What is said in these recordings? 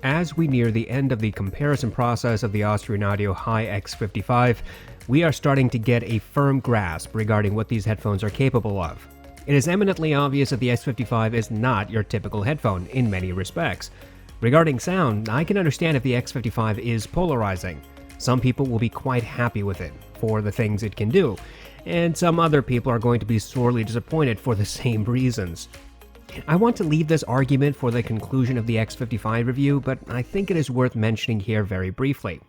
As we near the end of the comparison process of the Austrian Audio Hi-X55, we are starting to get a firm grasp regarding what these headphones are capable of. It is eminently obvious that the X55 is not your typical headphone in many respects. Regarding sound, I can understand if the X55 is polarizing. Some people will be quite happy with it for the things it can do, and some other people are going to be sorely disappointed for the same reasons. I want to leave this argument for the conclusion of the X55 review, but I think it is worth mentioning here very briefly.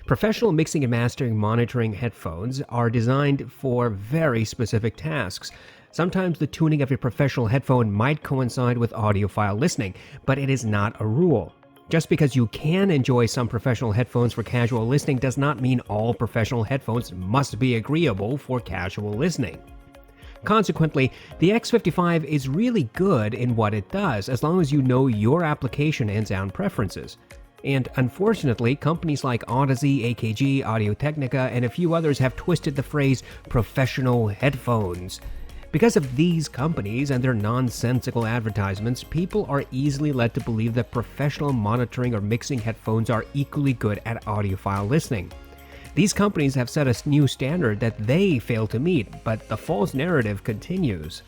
Professional mixing and mastering monitoring headphones are designed for very specific tasks. Sometimes the tuning of a professional headphone might coincide with audiophile listening, but it is not a rule. Just because you can enjoy some professional headphones for casual listening does not mean all professional headphones must be agreeable for casual listening. Consequently, the X55 is really good in what it does as long as you know your application and sound preferences. And unfortunately, companies like Audeze, AKG, Audio-Technica, and a few others have twisted the phrase professional headphones. Because of these companies and their nonsensical advertisements, people are easily led to believe that professional monitoring or mixing headphones are equally good at audiophile listening. These companies have set a new standard that they fail to meet, but the false narrative continues.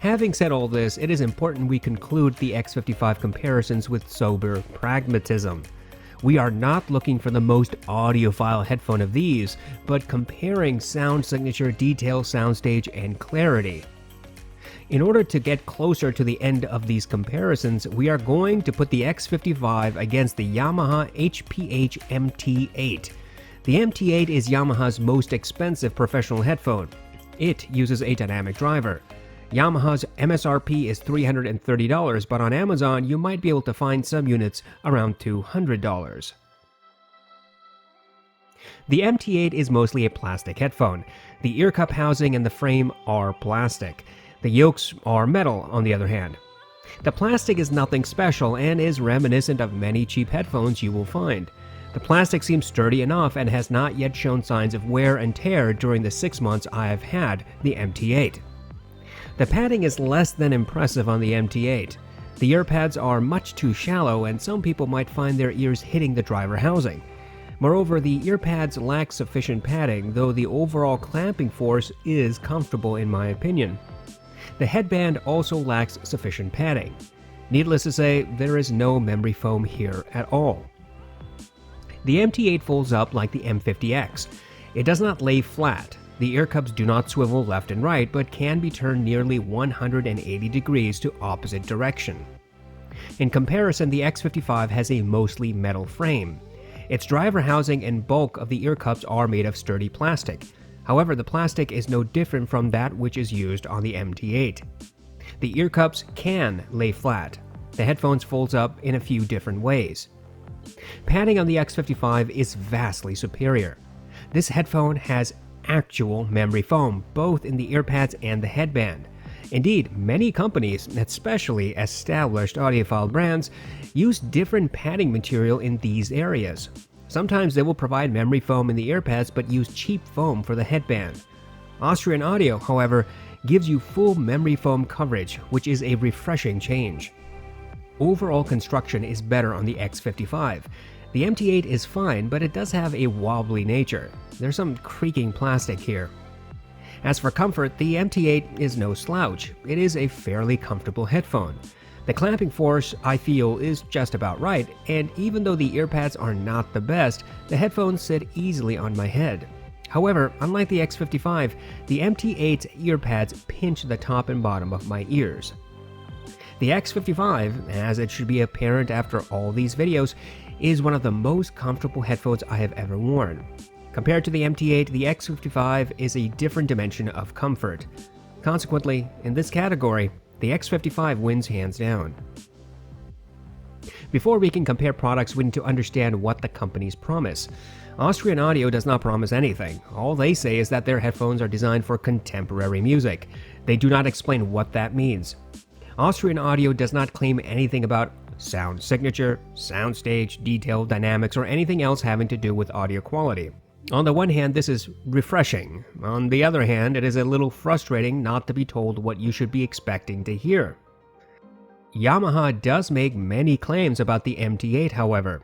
Having said all this, it is important we conclude the X55 comparisons with sober pragmatism. We are not looking for the most audiophile headphone of these, but comparing sound signature, detail, soundstage, and clarity. In order to get closer to the end of these comparisons, we are going to put the X55 against the Yamaha HPH-MT8. The MT8 is Yamaha's most expensive professional headphone. It uses a dynamic driver. Yamaha's MSRP is $330, but on Amazon you might be able to find some units around $200. The MT8 is mostly a plastic headphone. The ear cup housing and the frame are plastic. The yokes are metal, on the other hand. The plastic is nothing special and is reminiscent of many cheap headphones you will find. The plastic seems sturdy enough and has not yet shown signs of wear and tear during the 6 months I have had the MT8. The padding is less than impressive on the MT8. The ear pads are much too shallow and some people might find their ears hitting the driver housing. Moreover, the ear pads lack sufficient padding, though the overall clamping force is comfortable in my opinion. The headband also lacks sufficient padding. Needless to say, there is no memory foam here at all. The MT8 folds up like the M50X. It does not lay flat. The ear cups do not swivel left and right, but can be turned nearly 180 degrees to opposite direction. In comparison, the X55 has a mostly metal frame. Its driver housing and bulk of the ear cups are made of sturdy plastic. However, the plastic is no different from that which is used on the MT8. The ear cups can lay flat. The headphones folds up in a few different ways. Padding on the X55 is vastly superior. This headphone has actual memory foam, both in the ear pads and the headband. Indeed, many companies, especially established audiophile brands, use different padding material in these areas. Sometimes they will provide memory foam in the ear pads but use cheap foam for the headband. Austrian Audio, however, gives you full memory foam coverage, which is a refreshing change. Overall construction is better on the X55. The MT8 is fine, but it does have a wobbly nature. There's some creaking plastic here. As for comfort, the MT8 is no slouch. It is a fairly comfortable headphone. The clamping force, I feel, is just about right, and even though the ear pads are not the best, the headphones sit easily on my head. However, unlike the X55, the MT8's ear pads pinch the top and bottom of my ears. The X55, as it should be apparent after all these videos, is one of the most comfortable headphones I have ever worn. Compared to the MT8, the X55 is a different dimension of comfort. Consequently, in this category, the X55 wins hands down. Before we can compare products, we need to understand what the companies promise. Austrian Audio does not promise anything. All they say is that their headphones are designed for contemporary music. They do not explain what that means. Austrian Audio does not claim anything about sound signature, soundstage, detail, dynamics, or anything else having to do with audio quality. On the one hand, this is refreshing. On the other hand, it is a little frustrating not to be told what you should be expecting to hear. Yamaha does make many claims about the MT8, however.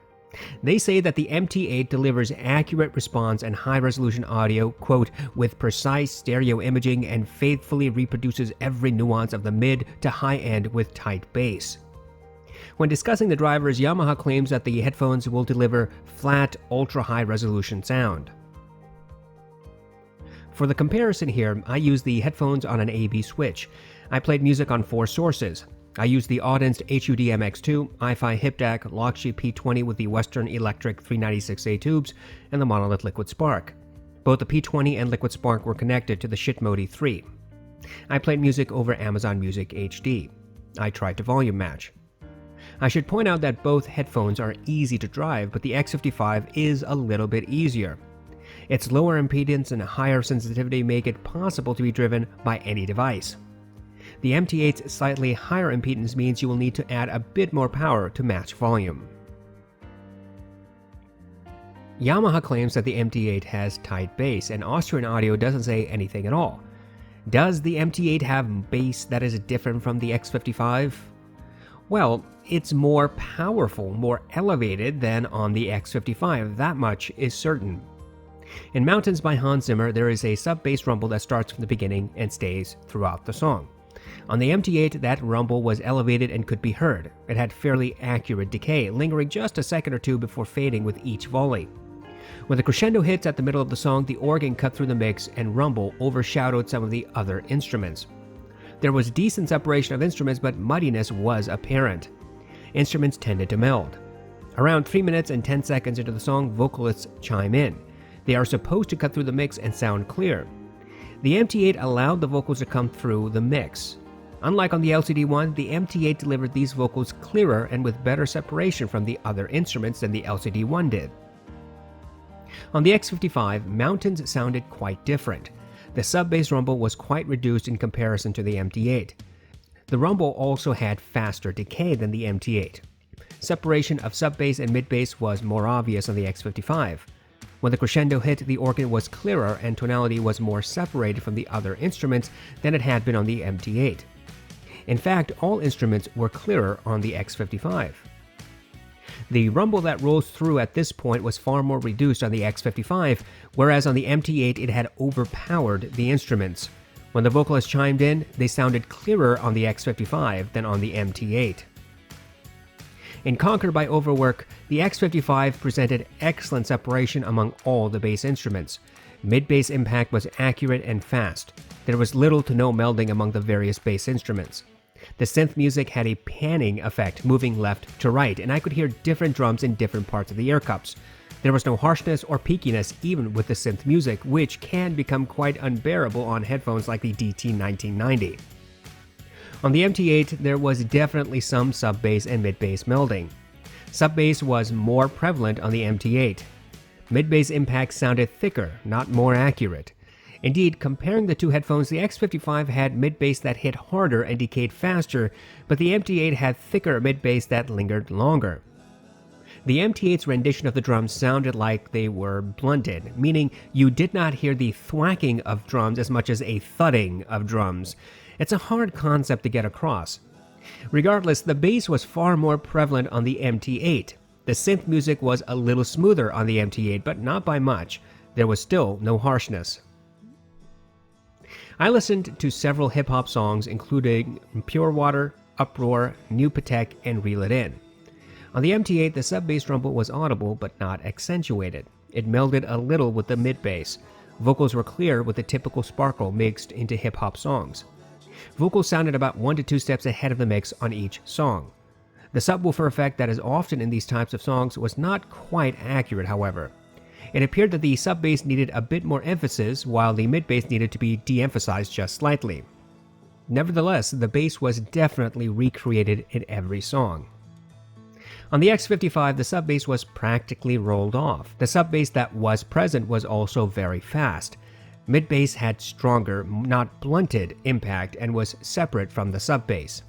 They say that the MT8 delivers accurate response and high-resolution audio, quote, with precise stereo imaging and faithfully reproduces every nuance of the mid to high end with tight bass. When discussing the drivers, Yamaha claims that the headphones will deliver flat, ultra-high resolution sound. For the comparison here, I used the headphones on an AB switch. I played music on 4 sources. I used the audeze HUD-MX2, Hi-Fi Hip Dac P20 with the Western Electric 396A tubes, and the monolith Liquid Spark. Both the P20 and Liquid Spark were connected to the Shitmodi 3. I played music over Amazon Music HD. I tried to volume match. I should point out that both headphones are easy to drive, but the X55 is a little bit easier. Its lower impedance and higher sensitivity make it possible to be driven by any device. The MT8's slightly higher impedance means you will need to add a bit more power to match volume. Yamaha claims that the MT8 has tight bass, and Austrian Audio doesn't say anything at all. Does the MT8 have bass that is different from the X55? Well, it's more powerful, more elevated than on the X55, that much is certain. In Mountains by Hans Zimmer, there is a sub-bass rumble that starts from the beginning and stays throughout the song. On the MT8, that rumble was elevated and could be heard. It had fairly accurate decay, lingering just a second or two before fading with each volley. When the crescendo hits at the middle of the song, the organ cut through the mix and rumble overshadowed some of the other instruments. There was decent separation of instruments, but muddiness was apparent. Instruments tended to meld. Around 3 minutes and 10 seconds into the song, vocalists chime in. They are supposed to cut through the mix and sound clear. The MT8 allowed the vocals to come through the mix. Unlike on the LCD1, the MT8 delivered these vocals clearer and with better separation from the other instruments than the LCD1 did. On the X55, Mountains sounded quite different. The sub-bass rumble was quite reduced in comparison to the MT8. The rumble also had faster decay than the MT8. Separation of sub-bass and mid-bass was more obvious on the X55. When the crescendo hit, the organ was clearer and tonality was more separated from the other instruments than it had been on the MT8. In fact, all instruments were clearer on the X55. The rumble that rolls through at this point was far more reduced on the X55, whereas on the MT8 it had overpowered the instruments. When the vocalists chimed in, they sounded clearer on the X55 than on the MT8. In Conquered by Overwork, the X55 presented excellent separation among all the bass instruments. Mid-bass impact was accurate and fast. There was little to no melding among the various bass instruments. The synth music had a panning effect, moving left to right, and I could hear different drums in different parts of the ear cups. There was no harshness or peakiness even with the synth music, which can become quite unbearable on headphones like the DT1990. On the MT8, there was definitely some sub-bass and mid-bass melding. Sub-bass was more prevalent on the MT8. Mid-bass impact sounded thicker, not more accurate. Indeed, comparing the two headphones, the X55 had mid-bass that hit harder and decayed faster, but the MT8 had thicker mid-bass that lingered longer. The MT8's rendition of the drums sounded like they were blunted, meaning you did not hear the thwacking of drums as much as a thudding of drums. It's a hard concept to get across. Regardless, the bass was far more prevalent on the MT8. The synth music was a little smoother on the MT8, but not by much. There was still no harshness. I listened to several hip-hop songs including Pure Water, Uproar, New Patek, and Reel It In. On the MT8, the sub-bass rumble was audible but not accentuated. It melded a little with the mid-bass. Vocals were clear with the typical sparkle mixed into hip-hop songs. Vocals sounded about 1 to 2 steps ahead of the mix on each song. The subwoofer effect that is often in these types of songs was not quite accurate, however. It appeared that the sub-bass needed a bit more emphasis, while the mid-bass needed to be de-emphasized just slightly. Nevertheless, the bass was definitely recreated in every song. On the X55, the sub-bass was practically rolled off. The sub-bass that was present was also very fast. Mid-bass had stronger, not blunted, impact and was separate from the sub-bass.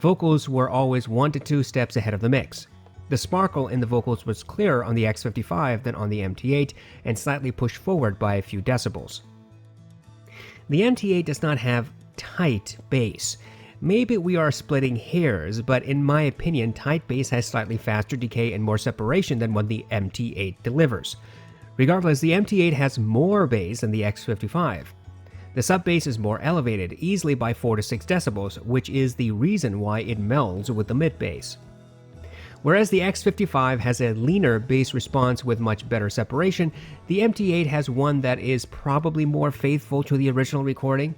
Vocals were always 1 to 2 steps ahead of the mix. The sparkle in the vocals was clearer on the X55 than on the MT8 and slightly pushed forward by a few decibels. The MT8 does not have tight bass. Maybe we are splitting hairs, but in my opinion, tight bass has slightly faster decay and more separation than what the MT8 delivers. Regardless, the MT8 has more bass than the X55. The sub-bass is more elevated, easily by 4 to 6 decibels, which is the reason why it melds with the mid-bass. Whereas the X55 has a leaner bass response with much better separation, the MT8 has one that is probably more faithful to the original recording.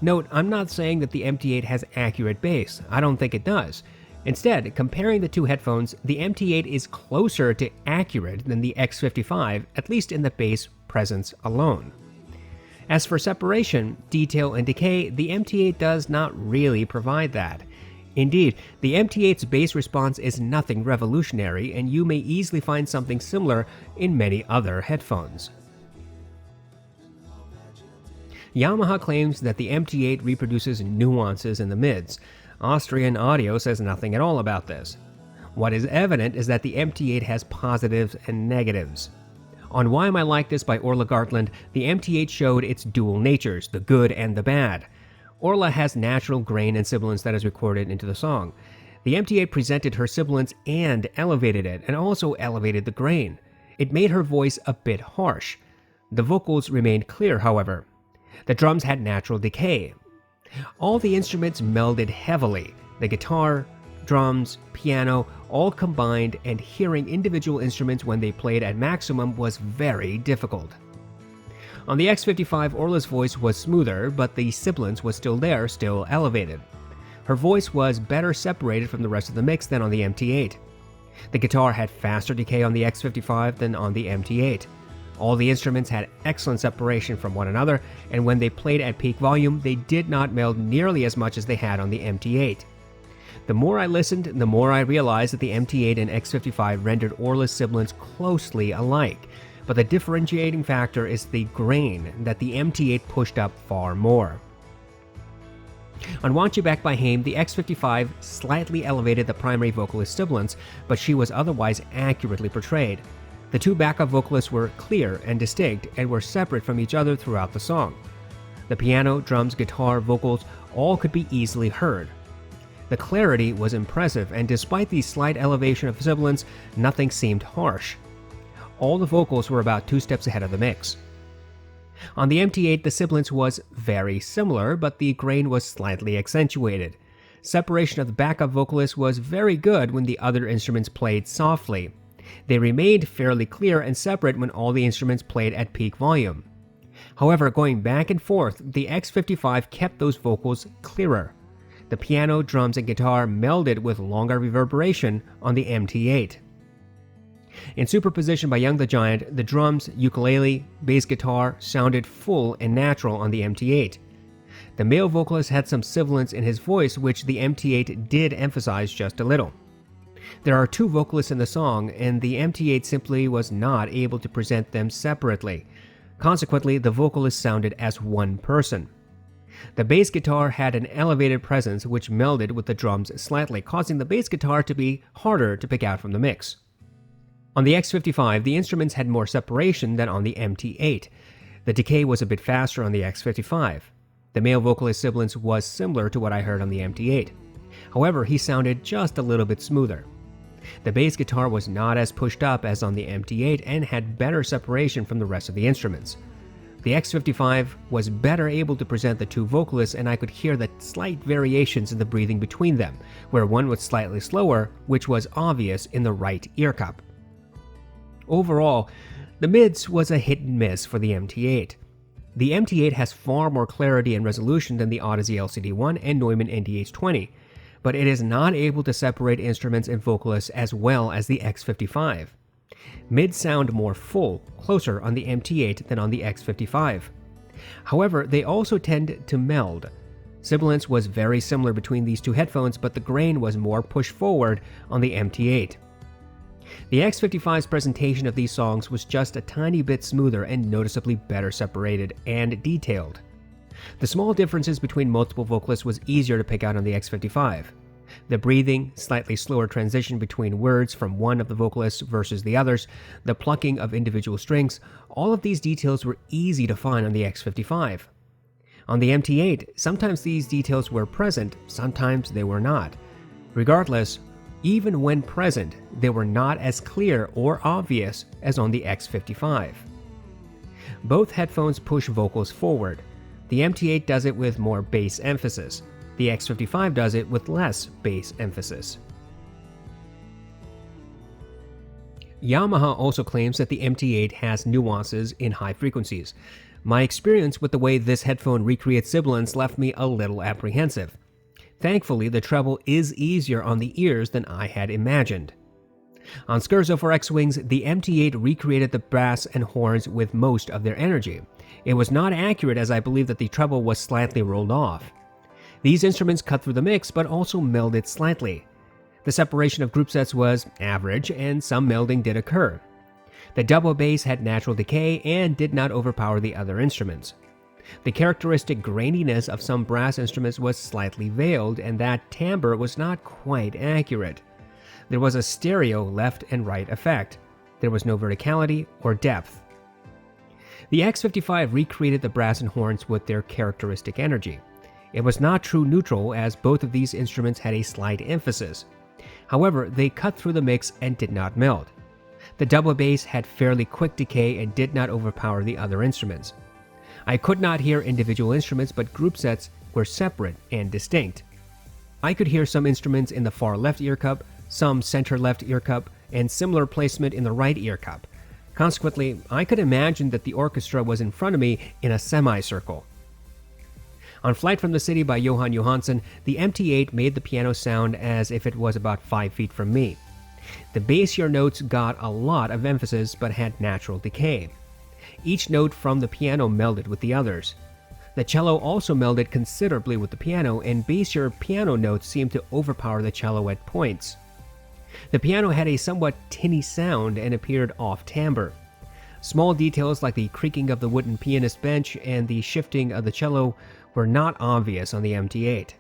Note, I'm not saying that the MT8 has accurate bass. I don't think it does. Instead, comparing the two headphones, the MT8 is closer to accurate than the X55, at least in the bass presence alone. As for separation, detail, and decay, the MT8 does not really provide that. Indeed, the MT8's bass response is nothing revolutionary, and you may easily find something similar in many other headphones. Yamaha claims that the MT8 reproduces nuances in the mids. Austrian audio says nothing at all about this. What is evident is that the MT8 has positives and negatives. On Why Am I Like This by Orla Gartland, the MT8 showed its dual natures, the good and the bad. Orla has natural grain and sibilance that is recorded into the song. The MT8 presented her sibilance and elevated it, and also elevated the grain. It made her voice a bit harsh. The vocals remained clear, however. The drums had natural decay. All the instruments melded heavily. The guitar, drums, piano, all combined, and hearing individual instruments when they played at maximum was very difficult. On the X55, Orla's voice was smoother, but the sibilance was still there, still elevated. Her voice was better separated from the rest of the mix than on the MT8. The guitar had faster decay on the X55 than on the MT8. All the instruments had excellent separation from one another, and when they played at peak volume, they did not meld nearly as much as they had on the MT8. The more I listened, the more I realized that the MT8 and X55 rendered Orla's sibilance closely alike, but the differentiating factor is the grain that the MT8 pushed up far more. On Want You Back by Haim, the X55 slightly elevated the primary vocalist's sibilance, but she was otherwise accurately portrayed. The two backup vocalists were clear and distinct and were separate from each other throughout the song. The piano, drums, guitar, vocals all could be easily heard. The clarity was impressive, and despite the slight elevation of sibilance, nothing seemed harsh. All the vocals were about 2 steps ahead of the mix. On the MT8, the sibilance was very similar, but the grain was slightly accentuated. Separation of the backup vocalist was very good when the other instruments played softly. They remained fairly clear and separate when all the instruments played at peak volume. However, going back and forth, the X55 kept those vocals clearer. The piano, drums, and guitar melded with longer reverberation on the MT8. In superposition by Young the Giant, the drums, ukulele, bass guitar sounded full and natural on the MT8. The male vocalist had some sibilance in his voice, which the MT8 did emphasize just a little. There are 2 vocalists in the song, and the MT8 simply was not able to present them separately. Consequently, the vocalist sounded as one person. The bass guitar had an elevated presence which melded with the drums slightly, causing the bass guitar to be harder to pick out from the mix. On the X55, the instruments had more separation than on the MT8. The decay was a bit faster on the X55. The male vocalist sibilance was similar to what I heard on the MT8. However, he sounded just a little bit smoother. The bass guitar was not as pushed up as on the MT8 and had better separation from the rest of the instruments. The X55 was better able to present the 2 vocalists, and I could hear the slight variations in the breathing between them, where one was slightly slower, which was obvious in the right ear cup. Overall, the mids was a hit and miss for the MT8. The MT8 has far more clarity and resolution than the Audeze LCD1 and Neumann NDH20, but it is not able to separate instruments and vocalists as well as the X55. Mids sound more full, closer on the MT8 than on the X55. However, they also tend to meld. Sibilance was very similar between these 2 headphones, but the grain was more pushed forward on the MT8. The X55's presentation of these songs was just a tiny bit smoother and noticeably better separated and detailed. The small differences between multiple vocalists was easier to pick out on the X55. The breathing, slightly slower transition between words from one of the vocalists versus the others, the plucking of individual strings, all of these details were easy to find on the X55. On the MT8, sometimes these details were present, sometimes they were not. Regardless, even when present, they were not as clear or obvious as on the X55. Both headphones push vocals forward. The MT8 does it with more bass emphasis. The X55 does it with less bass emphasis. Yamaha also claims that the MT8 has nuances in high frequencies. My experience with the way this headphone recreates sibilance left me a little apprehensive. Thankfully, the treble is easier on the ears than I had imagined. On Scherzo for X-Wings, the MT8 recreated the brass and horns with most of their energy. It was not accurate, as I believe that the treble was slightly rolled off. These instruments cut through the mix but also melded slightly. The separation of group sets was average, and some melding did occur. The double bass had natural decay and did not overpower the other instruments. The characteristic graininess of some brass instruments was slightly veiled, and that timbre was not quite accurate. There was a stereo left and right effect. There was no verticality or depth. The X55 recreated the brass and horns with their characteristic energy. It was not true neutral, as both of these instruments had a slight emphasis. However, they cut through the mix and did not meld. The double bass had fairly quick decay and did not overpower the other instruments. I could not hear individual instruments, but group sets were separate and distinct. I could hear some instruments in the far left ear cup, some center left ear cup, and similar placement in the right ear cup. Consequently, I could imagine that the orchestra was in front of me in a semicircle. On Flight from the City by Johan Johansson, the MT8 made the piano sound as if it was about 5 feet from me. The bassier notes got a lot of emphasis but had natural decay. Each note from the piano melded with the others. The cello also melded considerably with the piano, and bassier piano notes seemed to overpower the cello at points. The piano had a somewhat tinny sound and appeared off-timbre. Small details like the creaking of the wooden pianist bench and the shifting of the cello were not obvious on the MT8.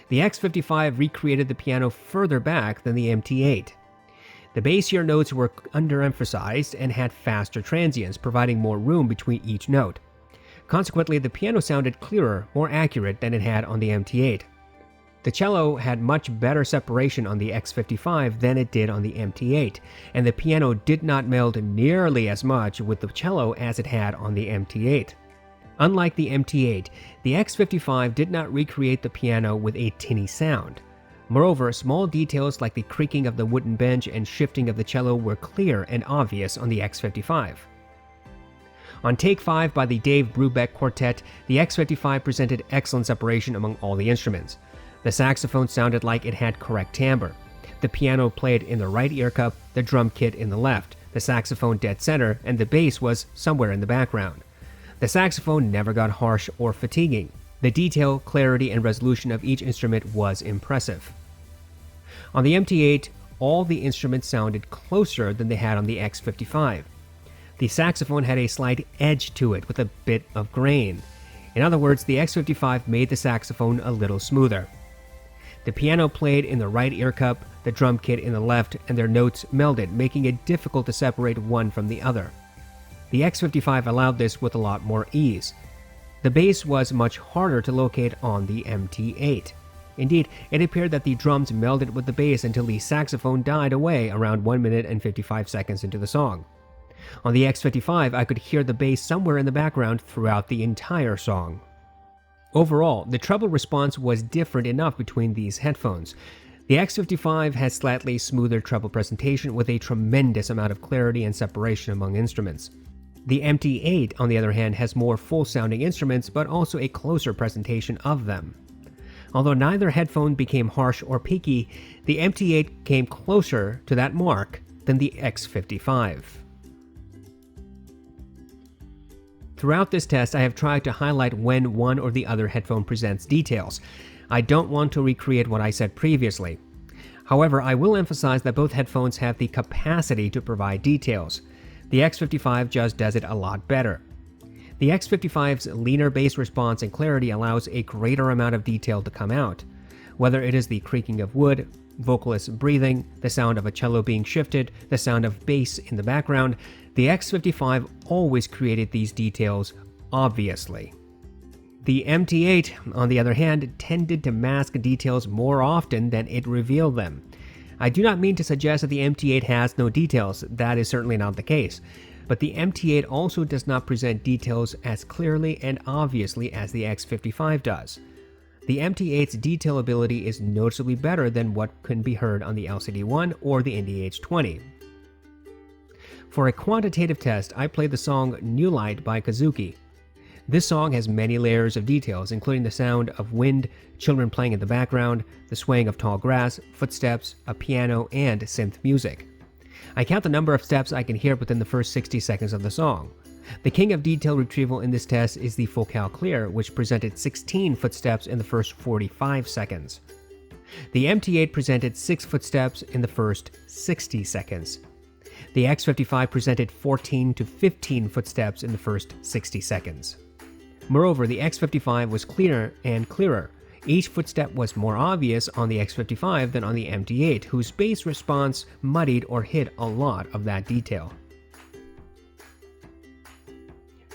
The X55 recreated the piano further back than the MT8. The bassier notes were underemphasized and had faster transients, providing more room between each note. Consequently, the piano sounded clearer, more accurate than it had on the MT8. The cello had much better separation on the X55 than it did on the MT8, and the piano did not meld nearly as much with the cello as it had on the MT8. Unlike the MT8, the X55 did not recreate the piano with a tinny sound. Moreover, small details like the creaking of the wooden bench and shifting of the cello were clear and obvious on the X55. On Take 5 by the Dave Brubeck Quartet, the X55 presented excellent separation among all the instruments. The saxophone sounded like it had correct timbre. The piano played in the right ear cup, the drum kit in the left, the saxophone dead center, and the bass was somewhere in the background. The saxophone never got harsh or fatiguing. The detail, clarity, and resolution of each instrument was impressive. On the MT8, all the instruments sounded closer than they had on the X55. The saxophone had a slight edge to it with a bit of grain. In other words, the X55 made the saxophone a little smoother. The piano played in the right ear cup, the drum kit in the left, and their notes melded, making it difficult to separate one from the other. The X55 allowed this with a lot more ease. The bass was much harder to locate on the MT8. Indeed, it appeared that the drums melded with the bass until the saxophone died away around 1 minute and 55 seconds into the song. On the X55, I could hear the bass somewhere in the background throughout the entire song. Overall, the treble response was different enough between these headphones. The X55 has slightly smoother treble presentation with a tremendous amount of clarity and separation among instruments. The MT8, on the other hand, has more full-sounding instruments but also a closer presentation of them. Although neither headphone became harsh or peaky, the MT8 came closer to that mark than the X55. Throughout this test, I have tried to highlight when one or the other headphone presents details. I don't want to recreate what I said previously. However, I will emphasize that both headphones have the capacity to provide details. The X55 just does it a lot better. The X55's leaner bass response and clarity allows a greater amount of detail to come out. Whether it is the creaking of wood, vocalist breathing, the sound of a cello being shifted, the sound of bass in the background, the X55 always created these details obviously. The MT8, on the other hand, tended to mask details more often than it revealed them. I do not mean to suggest that the MT8 has no details, that is certainly not the case, but the MT8 also does not present details as clearly and obviously as the X55 does. The MT8's detail ability is noticeably better than what can be heard on the LCD1 or the ND-H20. For a quantitative test, I played the song New Light by Kazuki. This song has many layers of details, including the sound of wind, children playing in the background, the swaying of tall grass, footsteps, a piano, and synth music. I count the number of steps I can hear within the first 60 seconds of the song. The king of detail retrieval in this test is the Focal Clear, which presented 16 footsteps in the first 45 seconds. The MT8 presented 6 footsteps in the first 60 seconds. The X55 presented 14 to 15 footsteps in the first 60 seconds. Moreover, the X55 was cleaner and clearer. Each footstep was more obvious on the X55 than on the MT8, whose bass response muddied or hid a lot of that detail.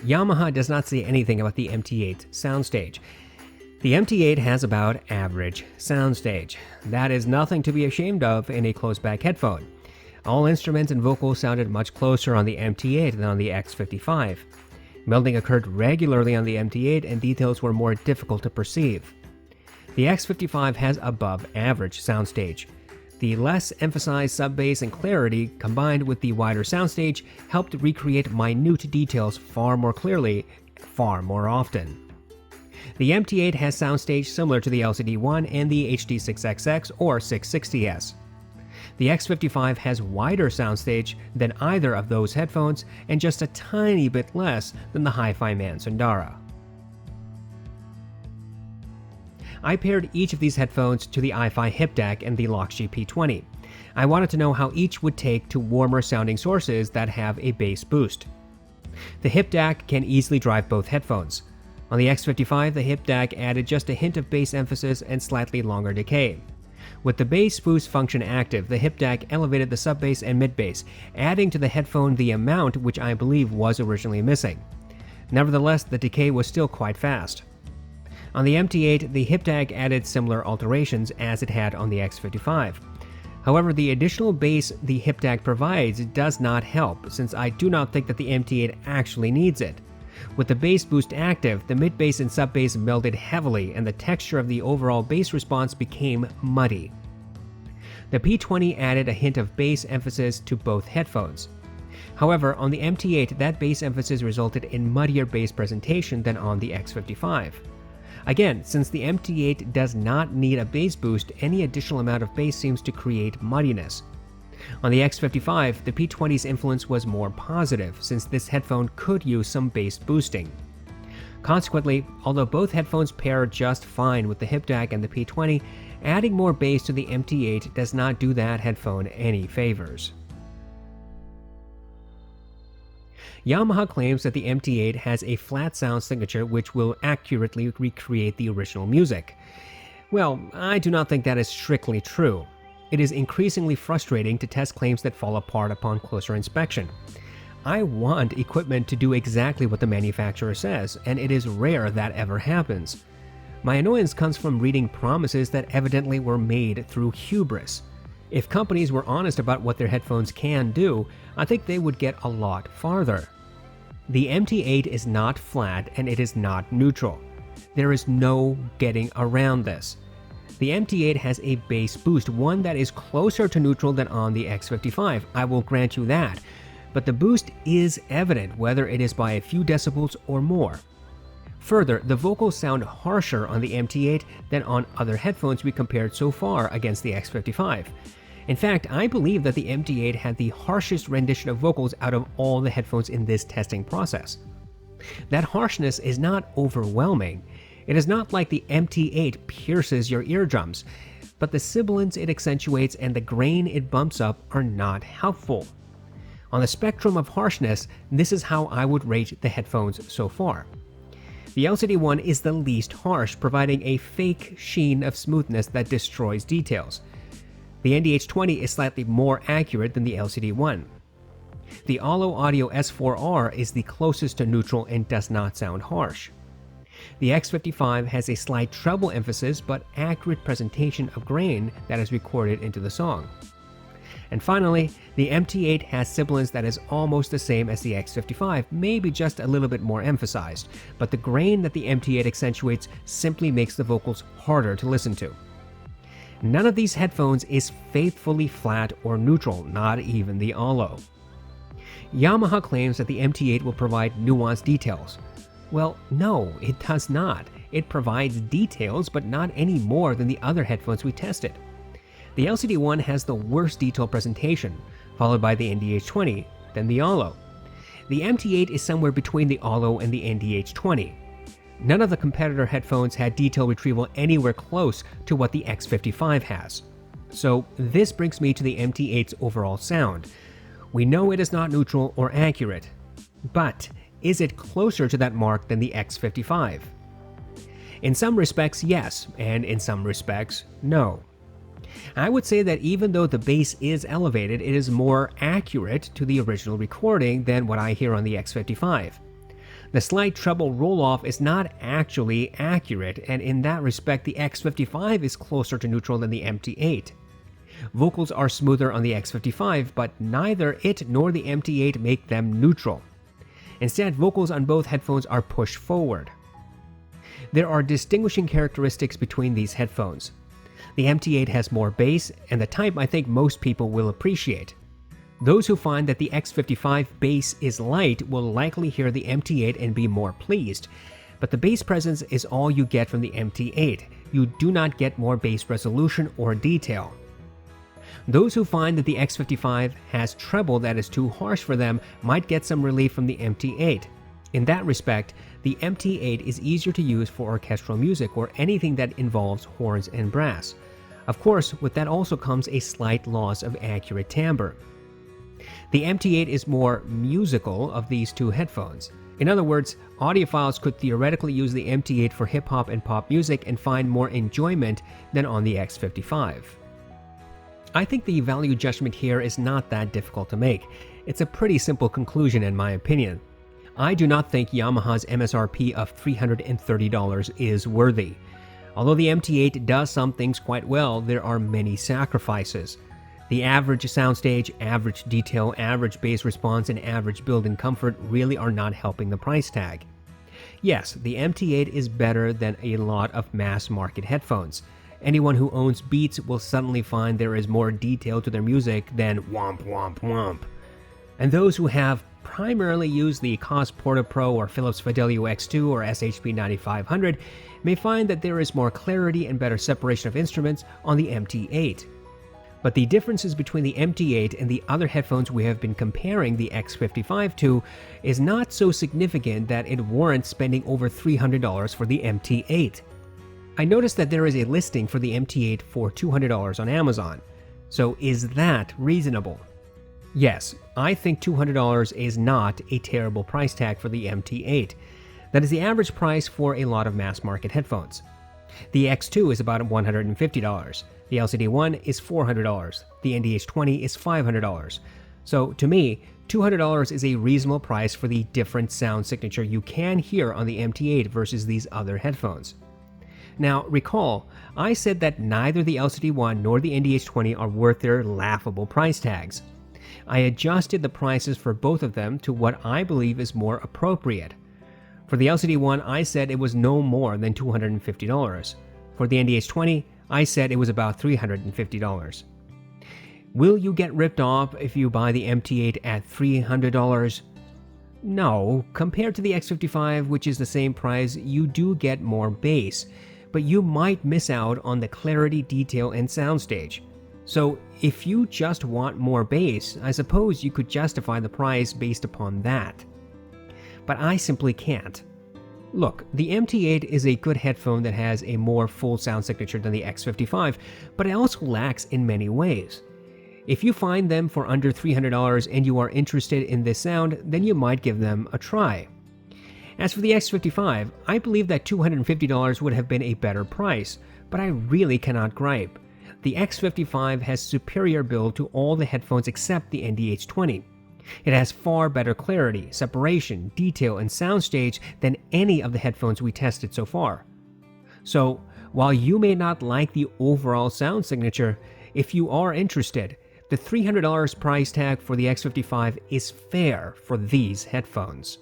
Yamaha does not say anything about the MT8 soundstage. The MT8 has about average soundstage. That is nothing to be ashamed of in a closed-back headphone. All instruments and vocals sounded much closer on the MT8 than on the X55. Melding occurred regularly on the MT8 and details were more difficult to perceive. The X55 has above average soundstage. The less emphasized sub-bass and clarity combined with the wider soundstage helped recreate minute details far more clearly, far more often. The MT8 has soundstage similar to the LCD1 and the HD6XX or 660S. The X55 has wider soundstage than either of those headphones and just a tiny bit less than the Hi-Fi Man Sundara. I paired each of these headphones to the iFi Hip Dac and the Loxi P20. I wanted to know how each would take to warmer sounding sources that have a bass boost. The Hip Dac can easily drive both headphones. On the X55, the Hip Dac added just a hint of bass emphasis and slightly longer decay. With the bass boost function active, the Hip Dac elevated the sub-bass and mid-bass, adding to the headphone the amount which I believe was originally missing. Nevertheless, the decay was still quite fast. On the MT8, the Hip Dac added similar alterations as it had on the X55. However, the additional bass the Hip Dac provides does not help, since I do not think that the MT8 actually needs it. With the bass boost active, the mid-bass and sub-bass melded heavily and the texture of the overall bass response became muddy. The P20 added a hint of bass emphasis to both headphones. However, on the MT8, that bass emphasis resulted in muddier bass presentation than on the X55. Again, since the MT8 does not need a bass boost, any additional amount of bass seems to create muddiness. On the X55, the P20's influence was more positive, since this headphone could use some bass boosting. Consequently, although both headphones pair just fine with the Hip Dac and the P20, adding more bass to the MT8 does not do that headphone any favors. Yamaha claims that the MT8 has a flat sound signature which will accurately recreate the original music. Well, I do not think that is strictly true. It is increasingly frustrating to test claims that fall apart upon closer inspection. I want equipment to do exactly what the manufacturer says, and it is rare that ever happens. My annoyance comes from reading promises that evidently were made through hubris. If companies were honest about what their headphones can do, I think they would get a lot farther. The MT8 is not flat and it is not neutral. There is no getting around this. The MT8 has a bass boost, one that is closer to neutral than on the X55, I will grant you that, but the boost is evident whether it is by a few decibels or more. Further, the vocals sound harsher on the MT8 than on other headphones we compared so far against the X55. In fact, I believe that the MT8 had the harshest rendition of vocals out of all the headphones in this testing process. That harshness is not overwhelming. It is not like the MT8 pierces your eardrums, but the sibilance it accentuates and the grain it bumps up are not helpful. On the spectrum of harshness, this is how I would rate the headphones so far. The LCD1 is the least harsh, providing a fake sheen of smoothness that destroys details. The ND-H20 is slightly more accurate than the LCD1. The Allo Audio S4R is the closest to neutral and does not sound harsh. The X55 has a slight treble emphasis but accurate presentation of grain that is recorded into the song. And finally, the MT8 has sibilance that is almost the same as the X55, maybe just a little bit more emphasized, but the grain that the MT8 accentuates simply makes the vocals harder to listen to. None of these headphones is faithfully flat or neutral, not even the Olo. Yamaha claims that the MT8 will provide nuanced details. Well, no, it does not. It provides details, but not any more than the other headphones we tested. The LCD1 has the worst detail presentation, followed by the NDH20, then the Olo. The MT8 is somewhere between the Olo and the NDH20. None of the competitor headphones had detail retrieval anywhere close to what the X55 has. So this brings me to the MT8's overall sound. We know it is not neutral or accurate, but is it closer to that mark than the X55? In some respects, yes, and in some respects, no. I would say that even though the bass is elevated, it is more accurate to the original recording than what I hear on the X55. The slight treble roll-off is not actually accurate, and in that respect the X55 is closer to neutral than the MT8. Vocals are smoother on the X55, but neither it nor the MT8 make them neutral. Instead, vocals on both headphones are pushed forward. There are distinguishing characteristics between these headphones. The MT8 has more bass, and the type I think most people will appreciate. Those who find that the X55 bass is light will likely hear the MT8 and be more pleased, but the bass presence is all you get from the MT8. You do not get more bass resolution or detail. Those who find that the X55 has treble that is too harsh for them might get some relief from the MT8. In that respect, the MT8 is easier to use for orchestral music or anything that involves horns and brass. Of course, with that also comes a slight loss of accurate timbre. The MT8 is more musical of these two headphones. In other words, audiophiles could theoretically use the MT8 for hip-hop and pop music and find more enjoyment than on the X55. I think the value judgment here is not that difficult to make. It's a pretty simple conclusion in my opinion. I do not think Yamaha's MSRP of $330 is worthy. Although the MT8 does some things quite well, there are many sacrifices. The average soundstage, average detail, average bass response, and average build-in comfort really are not helping the price tag. Yes, the MT8 is better than a lot of mass-market headphones. Anyone who owns Beats will suddenly find there is more detail to their music than womp womp womp. And those who have primarily used the Cos Porta Pro or Philips Fidelio X2 or SHP9500 may find that there is more clarity and better separation of instruments on the MT8. But the differences between the MT8 and the other headphones we have been comparing the X55 to is not so significant that it warrants spending over $300 for the MT8. I noticed that there is a listing for the MT8 for $200 on Amazon. So is that reasonable? Yes, I think $200 is not a terrible price tag for the MT8. That is the average price for a lot of mass market headphones. The X2 is about $150. The LCD1 is $400. The NDH20 is $500. So to me, $200 is a reasonable price for the different sound signature you can hear on the MT8 versus these other headphones. Now, recall, I said that neither the LCD1 nor the NDH20 are worth their laughable price tags. I adjusted the prices for both of them to what I believe is more appropriate. For the LCD1, I said it was no more than $250. For the NDH20, I said it was about $350. Will you get ripped off if you buy the MT8 at $300? No, compared to the X55, which is the same price, you do get more bass, but you might miss out on the clarity, detail, and soundstage. So if you just want more bass, I suppose you could justify the price based upon that. But I simply can't. Look, the MT8 is a good headphone that has a more full sound signature than the X55, but it also lacks in many ways. If you find them for under $300 and you are interested in this sound, then you might give them a try. As for the X55, I believe that $250 would have been a better price, but I really cannot gripe. The X55 has superior build to all the headphones except the NDH20. It has far better clarity, separation, detail, and soundstage than any of the headphones we tested so far. So, while you may not like the overall sound signature, if you are interested, the $300 price tag for the X55 is fair for these headphones.